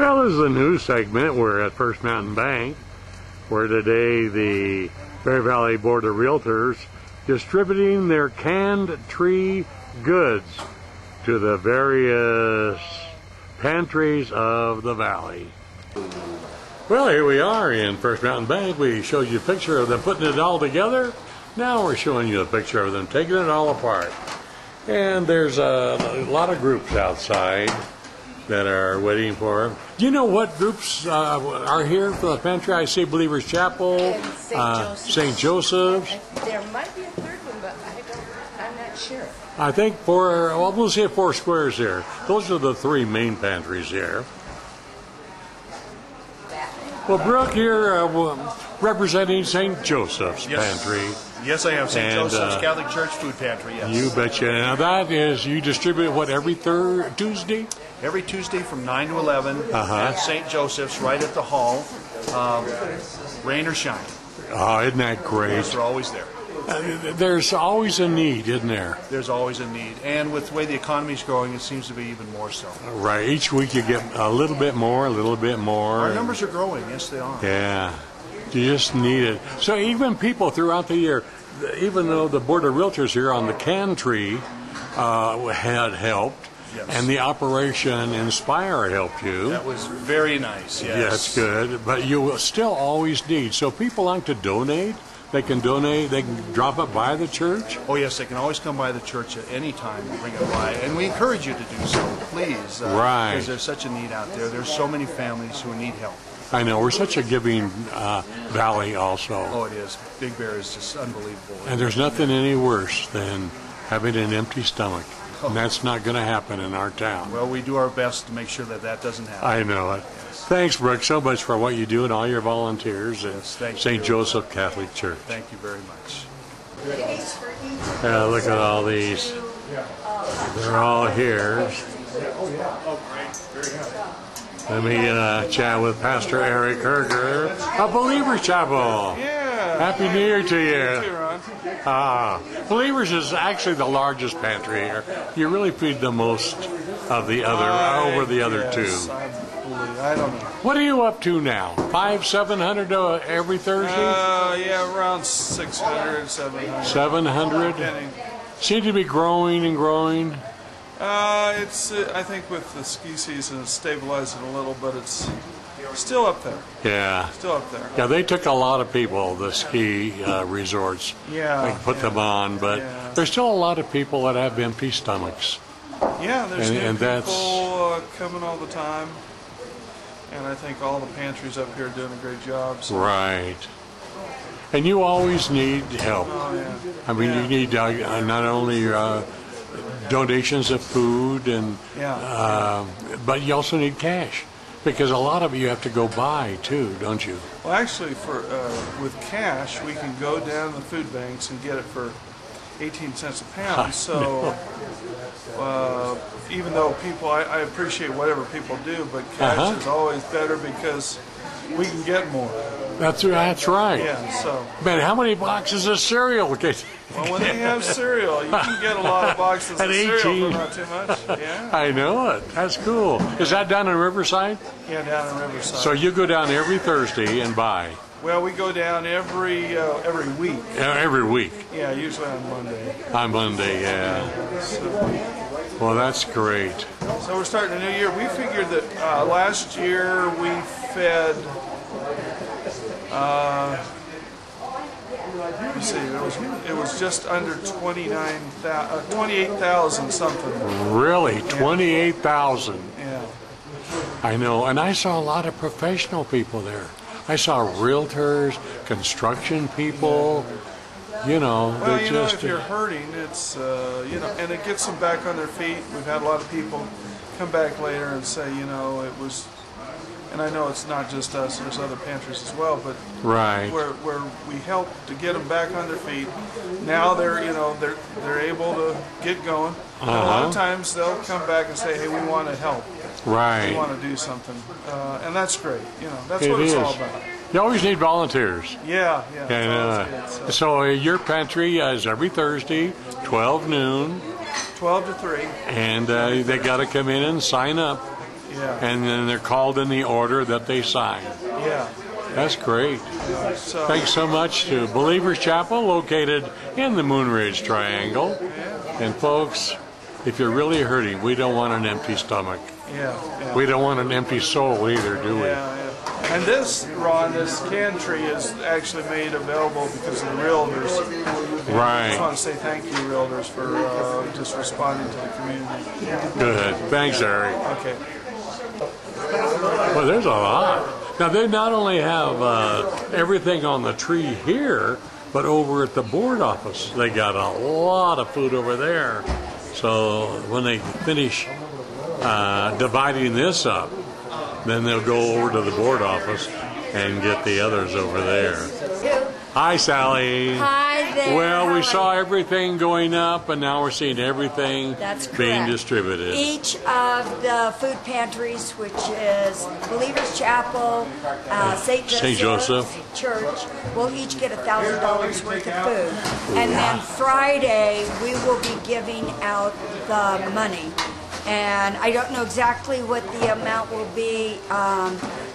Well, this is a news segment. We're at First Mountain Bank, where today the Bear Valley Board of Realtors distributing their canned tree goods to the various pantries of the valley. Well, here we are in First Mountain Bank. We showed you a picture of them putting it all together. Now we're showing you a picture of them taking it all apart. And there's a lot of groups outside that are waiting for them. Do you know what groups are here for the pantry? I see Believers Chapel, St. Joseph's. There might be a third one, but I'm not sure. I think we'll see 4 squares here. Those are the 3 main pantries here. Well, Brooke, you're representing St. Joseph's Pantry. Yes, I am. St. Joseph's Catholic Church Food Pantry, yes. You betcha. Now that is, you distribute what, every Tuesday? Every Tuesday from 9 to 11 at St. Joseph's, right at the hall, rain or shine. Oh, isn't that great? Yes, they're always there. There's always a need, isn't there? There's always a need. And with the way the economy's growing, it seems to be even more so. Right. Each week you get a little bit more, a little bit more. Our numbers are growing. Yes, they are. Yeah. You just need it. So even people throughout the year, even though the Board of Realtors here on the can tree had helped, yes, and the Operation Inspire helped you. That was very nice, yes. Yeah, that's good. But you will still always need. So people like to donate. They can donate. They can drop it by the church. Oh, yes, they can always come by the church at any time and bring it by. And we encourage you to do so, please. Right. Because there's such a need out there. There's so many families who need help. I know. We're such a giving valley also. Oh, it is. Big Bear is just unbelievable. And there's nothing any worse than having an empty stomach. And that's not going to happen in our town. Well, we do our best to make sure that that doesn't happen. I know it. Yes. Thanks, Brooke, so much for what you do and all your volunteers at St. Joseph Catholic Church. Thank you very much. Look at all these. They're all here. Let me chat with Pastor Eric Herger of Believers Chapel. Yeah. Happy New Year to you. Happy New Year, Ron. Believers is actually the largest pantry here. You really feed the most of the other over the other two. I don't know. What are you up to now? 500-700 every Thursday? Yeah, around 600, 700. 700? Seem to be growing and growing. It's I think with the ski season it's stabilizing a little, but it's still up there. Yeah. Still up there. Yeah, they took a lot of people, the ski resorts. Yeah. They put them on, but there's still a lot of people that have empty stomachs. Yeah, there's new people coming all the time. And I think all the pantries up here are doing a great job. So. Right. And you always need help. Oh, yeah. I mean, you need not only donations of food, and but you also need cash. Because a lot of it you have to go buy, too, don't you? Well, actually, with cash, we can go down to the food banks and get it for 18 cents a pound. So even though people, I appreciate whatever people do, but cash is always better because we can get more. That's right. Yeah, so. Man, how many boxes of cereal? Well, when they have cereal, you can get a lot of boxes of cereal for not too much. Yeah. I know it. That's cool. Is that down in Riverside? Yeah, down in Riverside. So you go down every Thursday and buy? Well, we go down every week. Every week? Yeah, usually on Monday. On Monday, yeah. Well, that's great. So we're starting a new year. We figured that last year we fed, let me see, it was just under 28,000 something. Really? 28,000? Yeah. I know, and I saw a lot of professional people there. I saw realtors, construction people, you know. Well, you know, if you're hurting, it's, you know, and it gets them back on their feet. We've had a lot of people come back later and say, you know, it was, and I know it's not just us, there's other pantries as well, but where we help to get them back on their feet. Now they're, you know, they're able to get going. And a lot of times they'll come back and say, hey, we want to help. Right. We want to do something. And that's great. You know, that's what it's all about. You always need volunteers. Yeah. And, so your pantry is every Thursday, 12 noon. 12 to 3. And they got to come in and sign up. Yeah. and then they're called in the order that they sign. Yeah. That's great. So, Thanks so much to Believers Chapel, located in the Moon Ridge Triangle. And folks, if you're really hurting, we don't want an empty stomach. yeah. We don't want an empty soul either, do we? Yeah. And this, Ron, this can tree is actually made available because of the realtors. And I just want Right. to say thank you, realtors, for just responding to the community. Good. Thanks, Eric. Okay. Well, there's a lot. Now, they not only have everything on the tree here, but over at the board office, they got a lot of food over there. So when they finish dividing this up, then they'll go over to the board office and get the others over there. Hi, Sally. Hi there. Well, How we are saw you? everything going up, and now we're seeing everything That's being correct. distributed. Each of the food pantries, which is Believers Chapel, St. St. Joseph. Church, will each get $1,000 worth of food. And then Friday, we will be giving out the money. And I don't know exactly what the amount will be.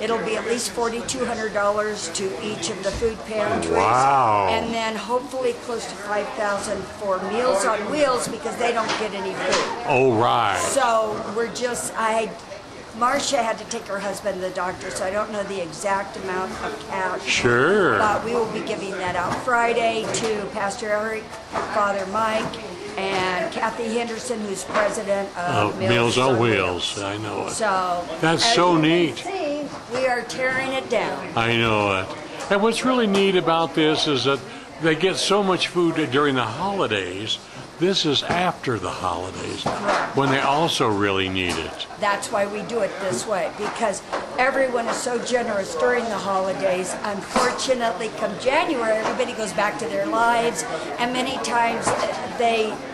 It'll be at least $4,200 to each of the food pantries. Wow. And then hopefully close to $5,000 for Meals on Wheels because they don't get any food. Oh, right. So we're just, Marcia had to take her husband to the doctor, so I don't know the exact amount of cash. Sure. But we will be giving that out Friday to Pastor Eric, Father Mike, and Kathy Henderson, who's president of Meals on Wheels. I know it. So That's as so you can neat. see, we are tearing it down. I know it. And what's really neat about this is that they get so much food during the holidays. This is after the holidays, when they also really need it. That's why we do it this way, because everyone is so generous during the holidays. Unfortunately, come January, everybody goes back to their lives, and many times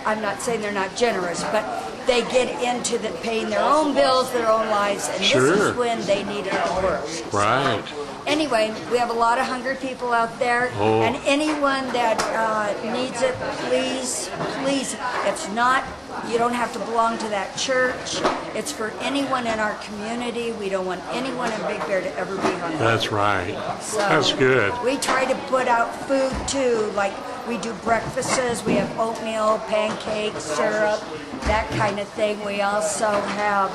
I'm not saying they're not generous, but they get into paying their own bills, their own lives, and Sure. this is when they need it the worst. Right. Anyway, we have a lot of hungry people out there, Oh. and anyone that needs it, please, it's not, you don't have to belong to that church. It's for anyone in our community. We don't want anyone in Big Bear to ever be hungry. That's right. So That's good. We try to put out food too, like we do breakfasts, we have oatmeal, pancakes, syrup, that kind of thing. We also have,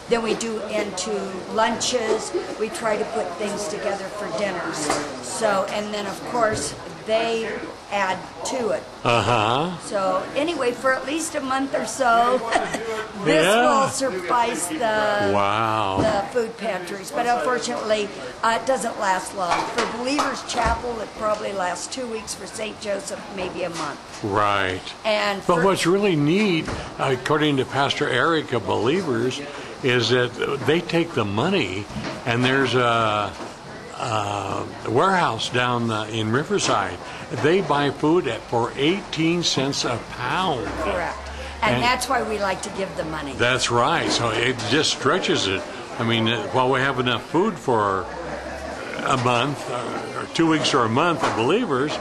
then we do into lunches. We try to put things together for dinners. So, and then of course, they add to it. Uh-huh. So anyway, for at least a month or so, this Yeah. will suffice the Wow. food pantries. But unfortunately, it doesn't last long. For Believers Chapel, it probably lasts 2 weeks. For St. Joseph, maybe a month. Right. And But for, what's really neat, according to Pastor Eric of Believers, is that they take the money, and there's a warehouse down in Riverside. They buy food for 18 cents a pound. correct. And And- that's why we like to give the money. That's right. So it just stretches it. I mean, while we have enough food for a month, or 2 weeks or a month of Believers,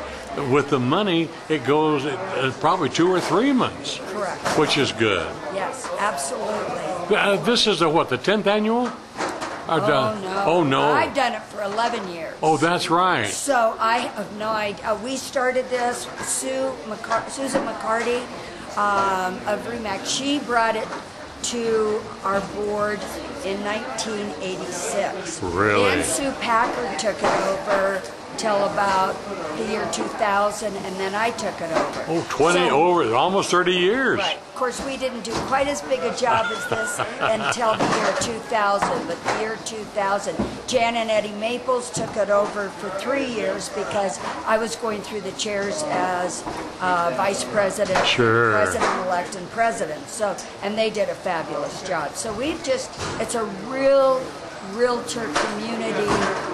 with the money, it goes probably 2 or 3 months. Correct. Which is good. Yes, absolutely. This is the 10th annual? Oh, no. Oh, no. I've done it for 11 years. Oh, that's right. So I have no idea. We started this, Susan McCarty of REMAX. She brought it to our board in 1986. Really? Then Sue Packard took it over till about the year 2000, and then I took it over. Oh, 20 So- over, almost 30 years. Right. Of course, we didn't do quite as big a job as this until the year 2000, but the year 2000, Jan and Eddie Maples took it over for 3 years because I was going through the chairs as vice president, Sure. president-elect, and president. So, and they did a fabulous job. So we've just, it's a real realtor community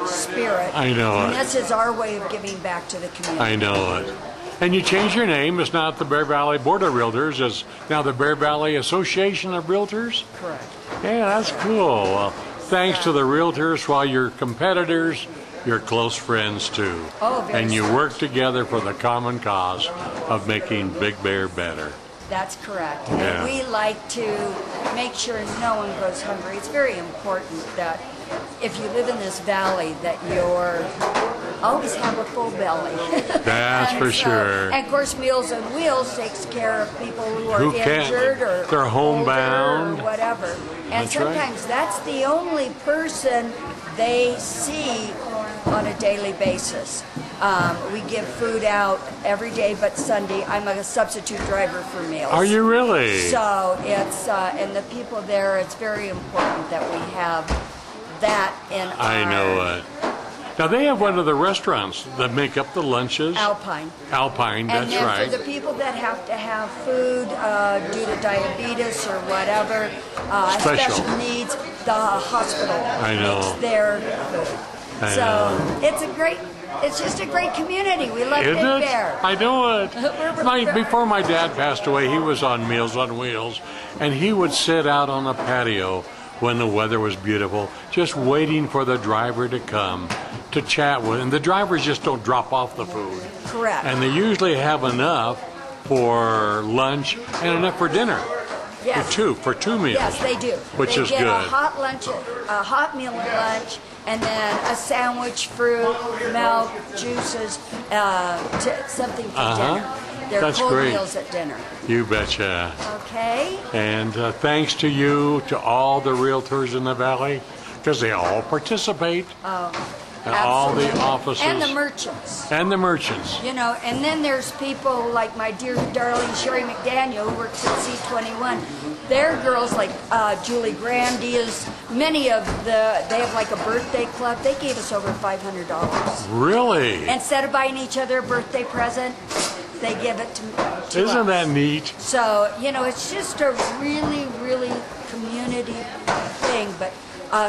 spirit. I know And it. this is our way of giving back to the community. I know it. And you changed your name. It's not the Bear Valley Board of Realtors. It's now the Bear Valley Association of Realtors. Correct. Yeah, that's cool. Well, thanks to the realtors, while you're competitors, you're close friends too. Oh, very and you so. work together for the common cause of making Big Bear better. That's correct. Yeah. And we like to make sure no one goes hungry. It's very important that if you live in this valley that you're always have a full belly. That's for sure. And of course, Meals on Wheels takes care of people who are can't, injured or they're homebound older or whatever. And That's sometimes right. that's the only person they see on a daily basis. We give food out every day but Sunday. I'm a substitute driver for meals. Are you really? So it's, and the people there, it's very important that we have that in I know it. Now they have one of the restaurants that make up the lunches. Alpine. Alpine, And that's then right. for the people that have to have food due to diabetes or whatever, special needs, the hospital makes their food. It's just a great community. We love Big Isn't it? Bear. I know it. Before my dad passed away, he was on Meals on Wheels, and he would sit out on the patio when the weather was beautiful, just waiting for the driver to come to chat with. And the drivers just don't drop off the food. Correct. And they usually have enough for lunch and enough for dinner. Yes. For two meals. Yes, they do. Which they is get good. a hot meal at lunch, and then a sandwich, fruit, milk, juices, something for dinner. They're That's cold great. meals at dinner. You betcha. Okay. And thanks to you, to all the realtors in the valley, because they all participate. And all the Absolutely. offices. And the merchants. And the merchants. You know, and then there's people like my dear darling Sherry McDaniel, who works at C21. They're girls like Julie Grandia's, many of they have like a birthday club. They gave us over $500. Really? Instead of buying each other a birthday present, they give it to us. Isn't that neat? So, you know, it's just a really, really community thing, but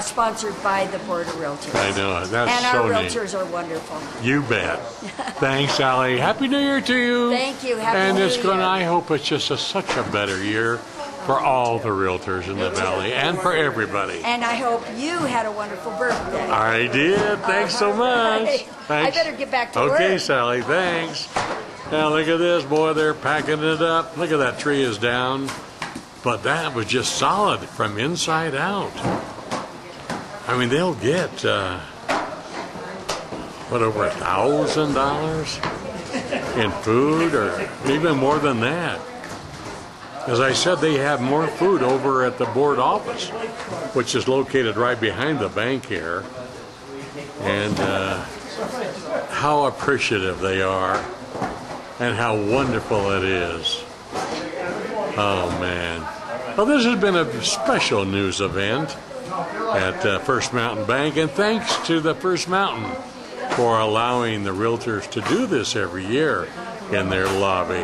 sponsored by the Board of Realtors. I know. That's and so our neat. realtors are wonderful. You bet. Thanks, Allie. Happy New Year to you. Thank you. Happy and New it's going. Year. I hope it's just such a better year for all the realtors in the valley and for everybody. And I hope you had a wonderful birthday. I did. Thanks so much. Right. Thanks. I better get back to work. Okay, Sally. Thanks. Now look at this, boy. They're packing it up. Look at that tree is down, but that was just solid from inside out. I mean, they'll get over $1,000 in food, or even more than that. As I said, they have more food over at the board office, which is located right behind the bank here. And how appreciative they are, and how wonderful it is. Oh, man. Well, this has been a special news event at First Mountain Bank, and thanks to the First Mountain for allowing the realtors to do this every year in their lobby.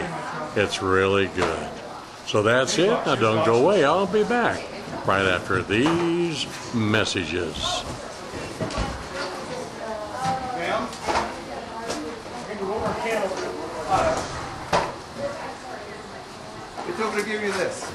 It's really good. So that's it. Now don't go away. I'll be back right after these messages. He told me to give you this.